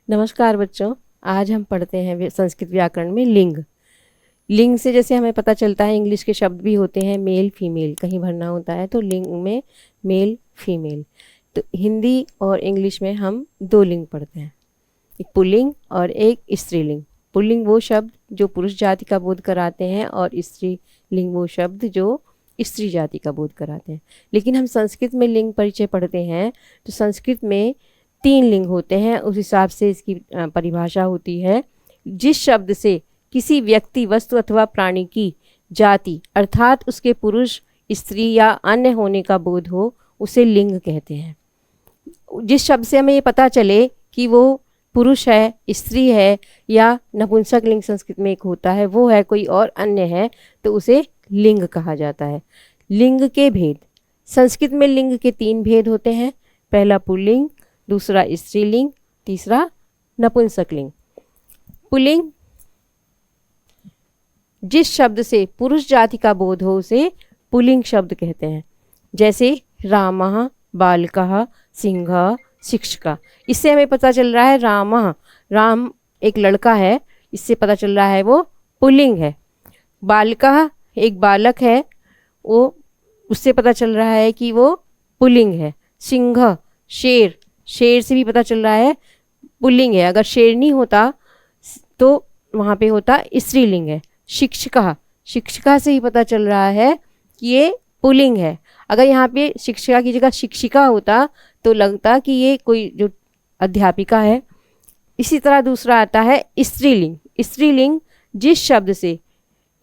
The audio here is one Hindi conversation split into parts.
नमस्कार बच्चों। आज हम पढ़ते हैं संस्कृत व्याकरण में लिंग। लिंग से जैसे हमें पता चलता है, इंग्लिश के शब्द भी होते हैं मेल फीमेल, कहीं भरना होता है तो लिंग में मेल फीमेल। तो हिंदी और इंग्लिश में हम दो लिंग पढ़ते हैं, एक पुल्लिंग और एक स्त्रीलिंग। पुल्लिंग वो शब्द जो पुरुष जाति का बोध कराते हैं और स्त्रीलिंग वो शब्द जो स्त्री जाति का बोध कराते हैं। लेकिन हम संस्कृत में लिंग परिचय पढ़ते हैं तो संस्कृत में 3 लिंग होते हैं, उस हिसाब से इसकी परिभाषा होती है। जिस शब्द से किसी व्यक्ति, वस्तु अथवा प्राणी की जाति अर्थात उसके पुरुष, स्त्री या अन्य होने का बोध हो उसे लिंग कहते हैं। जिस शब्द से हमें ये पता चले कि वो पुरुष है, स्त्री है या नपुंसक लिंग संस्कृत में एक होता है, वो है कोई और अन्य है, तो उसे लिंग कहा जाता है। लिंग के भेद, संस्कृत में लिंग के 3 भेद होते हैं। पहला पुल्लिंग, दूसरा स्त्रीलिंग, तीसरा नपुंसक लिंग। पुल्लिंग जिस शब्द से पुरुष जाति का बोध हो उसे पुल्लिंग शब्द कहते हैं। जैसे रामः, बालकः, सिंहः, शिक्षकः। इससे हमें पता चल रहा है रामः, राम एक लड़का है, इससे पता चल रहा है वो पुल्लिंग है। बालकः एक बालक है, वो उससे पता चल रहा है कि वो पुल्लिंग है। सिंह शेर, शेर से भी पता चल रहा है पुल्लिंग है। अगर शेरनी होता तो वहाँ पे होता स्त्रीलिंग है। शिक्षिका, शिक्षिका से ही पता चल रहा है कि ये पुल्लिंग है। अगर यहाँ पे शिक्षिका की जगह शिक्षिका होता तो लगता कि ये कोई जो अध्यापिका है। इसी तरह दूसरा आता है स्त्रीलिंग। स्त्रीलिंग जिस शब्द से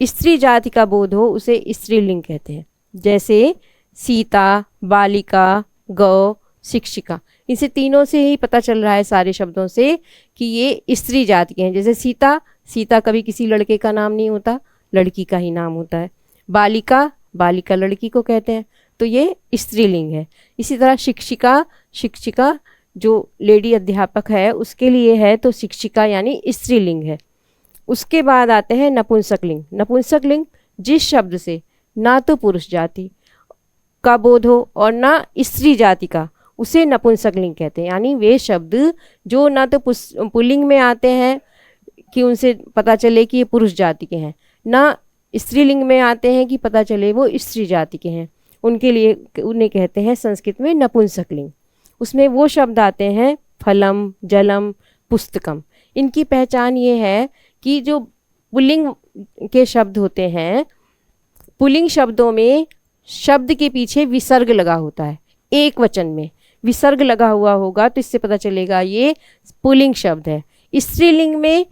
स्त्री जाति का बोध हो उसे स्त्रीलिंग कहते हैं। जैसे सीता, बालिका, गौ, शिक्षिका। इनसे तीनों से ही पता चल रहा है, सारे शब्दों से, कि ये स्त्री जाति के हैं। जैसे सीता, सीता कभी किसी लड़के का नाम नहीं होता, लड़की का ही नाम होता है। बालिका, बालिका लड़की को कहते हैं, तो ये स्त्रीलिंग है। इसी तरह शिक्षिका, शिक्षिका जो लेडी अध्यापक है उसके लिए है, तो शिक्षिका यानी स्त्रीलिंग है। उसके बाद आते हैं नपुंसक लिंग। नपुंसक लिंग जिस शब्द से ना तो पुरुष जाति का बोध हो और ना स्त्री जाति का, उसे नपुंसक लिंग कहते हैं। यानी वे शब्द जो ना तो पुल्लिंग में आते हैं कि उनसे पता चले कि ये पुरुष जाति के हैं, ना स्त्रीलिंग में आते हैं कि पता चले वो स्त्री जाति के हैं, उनके लिए उन्हें कहते हैं संस्कृत में नपुंसक लिंग। उसमें वो शब्द आते हैं फलम, जलम, पुस्तकम। इनकी पहचान ये है कि जो पुल्लिंग के शब्द होते हैं, पुल्लिंग शब्दों में शब्द के पीछे विसर्ग लगा होता है। एक वचन में विसर्ग लगा हुआ होगा तो इससे पता चलेगा ये पुल्लिंग शब्द है। स्त्रीलिंग में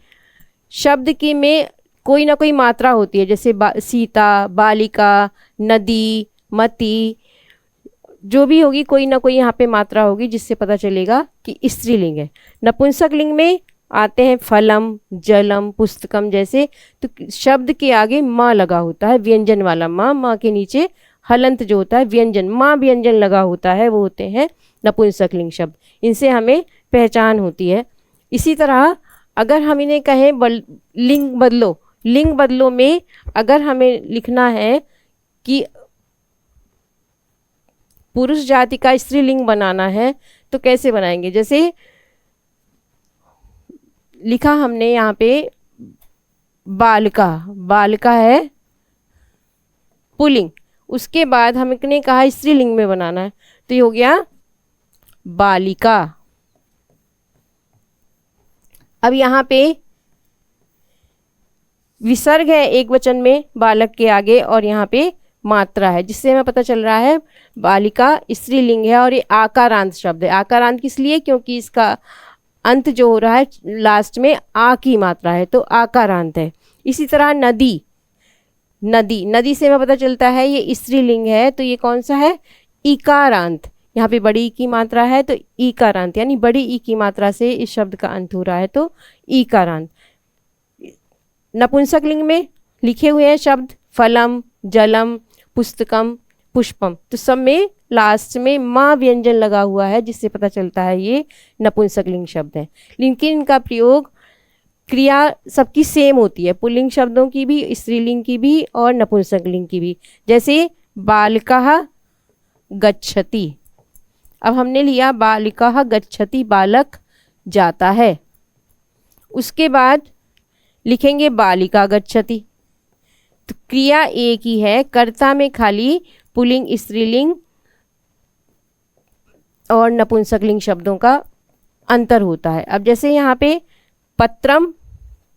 शब्द की में कोई ना कोई मात्रा होती है, जैसे सीता, बालिका, नदी, मती, जो भी होगी कोई ना कोई यहाँ पे मात्रा होगी जिससे पता चलेगा कि स्त्रीलिंग है। नपुंसक लिंग में आते हैं फलम, जलम, पुस्तकम जैसे, तो शब्द के आगे माँ लगा होता है, व्यंजन वाला माँ, माँ के नीचे हलंत जो होता है व्यंजन, माँ व्यंजन लगा होता है, वो होते हैं नपुंसक लिंग शब्द। इनसे हमें पहचान होती है। इसी तरह अगर हम इन्हें कहें लिंग बदलो, लिंग बदलो में अगर हमें लिखना है कि पुरुष जाति का स्त्रीलिंग बनाना है तो कैसे बनाएंगे। जैसे लिखा हमने यहाँ पे बालिका, बालिका है पुल्लिंग, उसके बाद हमने कहा स्त्रीलिंग में बनाना है तो ये हो गया बालिका। अब यहाँ पे विसर्ग है एक वचन में बालक के आगे और यहाँ पे मात्रा है, जिससे हमें पता चल रहा है बालिका स्त्रीलिंग है। और ये आकारांत शब्द है। आकारांत किस लिए? क्योंकि इसका अंत जो हो रहा है लास्ट में आ की मात्रा है, तो आकारांत है। इसी तरह नदी, नदी, नदी से हमें पता चलता है ये स्त्रीलिंग है, तो ये कौन सा है? इकारांत। यहाँ पे बड़ी ई की मात्रा है तो इकारांत, यानी बड़ी ई की मात्रा से इस शब्द का अंत हो रहा है, तो इकारांत। नपुंसक लिंग में लिखे हुए हैं शब्द फलम, जलम, पुस्तकम, पुष्पम, तो सब में लास्ट में माँ व्यंजन लगा हुआ है, जिससे पता चलता है ये नपुंसक लिंग शब्द है। लेकिन इनका प्रयोग क्रिया सबकी सेम होती है, पुल्लिंग शब्दों की भी, स्त्रीलिंग की भी और नपुंसक लिंग की भी। जैसे बालिका गच्छति, अब हमने लिया बालिका गच्छति, बालक जाता है, उसके बाद लिखेंगे बालिका गच्छति। तो क्रिया एक ही है, कर्ता में खाली पुल्लिंग स्त्रीलिंग और नपुंसकलिंग शब्दों का अंतर होता है। अब जैसे यहाँ पे पत्रम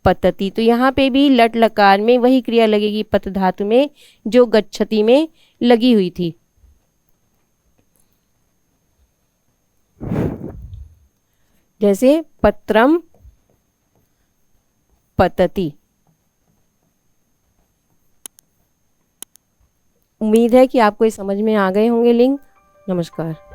पतति, तो यहाँ पे भी लट लकार में वही क्रिया लगेगी पत धातु में जो गच्छति में लगी हुई थी। जैसे पत्रम पतति। उम्मीद है कि आपको ये समझ में आ गए होंगे लिंग। नमस्कार।